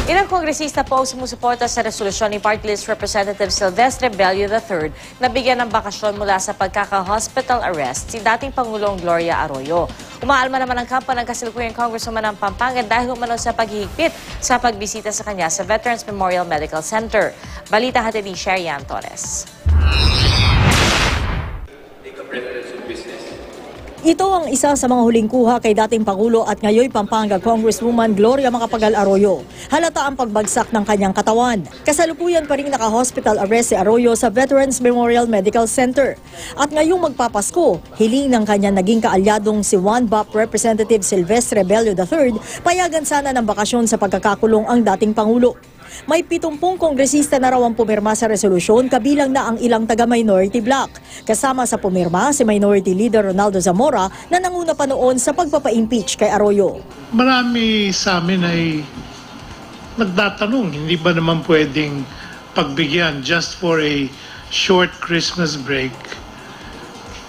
Ilang kongresista po ang sumusuporta sa resolusyon ni Party List Representative Silvestre Bello III na bigyan ng bakasyon mula sa pagkaka-hospital arrest si dating Pangulong Gloria Arroyo. Umaalma naman ang kampo ng kasalukuyang Congresswoman ng Pampanga dahil umano sa paghihigpit sa pagbisita sa kanya sa Veterans Memorial Medical Center. Balita hatid ni Sherian Torres. Ito ang isa sa mga huling kuha kay dating Pangulo at ngayoy Pampanga Congresswoman Gloria Macapagal Arroyo. Halata ang pagbagsak ng kanyang katawan. Kasalukuyan pa rin naka-hospital arrest si Arroyo sa Veterans Memorial Medical Center. At ngayong magpapasko, hiling ng kanyang naging kaalyadong si One BOP Representative Silvestre Bello III, payagan sana ng bakasyon sa pagkakakulong ang dating Pangulo. May 70 kongresista na raw ang pumirma sa resolusyon, kabilang na ang ilang taga-minority bloc. Kasama sa pumirma si Minority Leader Ronaldo Zamora na nanguna pa noon sa pagpapa-impeach kay Arroyo. Marami sa amin ay nagtatanong, hindi ba naman pwedeng pagbigyan just for a short Christmas break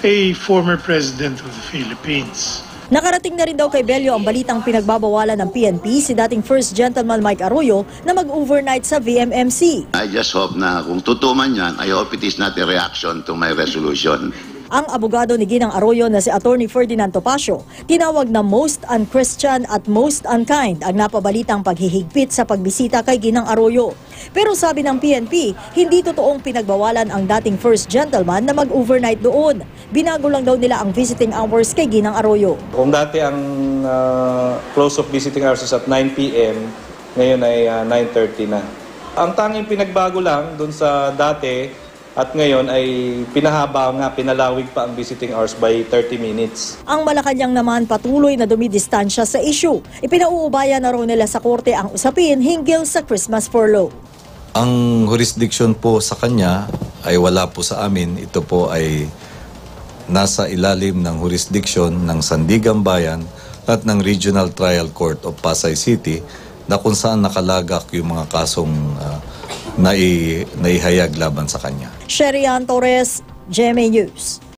a former president of the Philippines? Nakarating na rin daw kay Bello ang balitang pinagbabawalan ng PNP si dating First Gentleman Mike Arroyo na mag-overnight sa VMMC. I just hope na kung totoo man yan, I hope it is not a reaction to my resolution. Ang abogado ni Ginang Arroyo na si Attorney Ferdinand Topacio, tinawag na most unchristian at most unkind ang napabalitang paghihigpit sa pagbisita kay Ginang Arroyo. Pero sabi ng PNP, hindi totoong pinagbawalan ang dating First Gentleman na mag-overnight doon. Binago lang daw nila ang visiting hours kay Ginang Arroyo. Kung dati ang close of visiting hours is at 9 p.m., ngayon ay 9:30 na. Ang tanging pinagbago lang doon sa dati at ngayon ay pinahaba nga, pinalawig pa ang visiting hours by 30 minutes. Ang Malacanang naman patuloy na dumidistansya sa issue. Ipinauubaya na raw nila sa korte ang usapin hinggil sa Christmas furlough. Ang jurisdiction po sa kanya ay wala po sa amin. Ito po ay nasa ilalim ng jurisdiction ng Sandigan Bayan at ng Regional Trial Court of Pasay City na kung saan nakalagak yung mga kasong naihayag laban sa kanya. Sherian Torres, GMA News.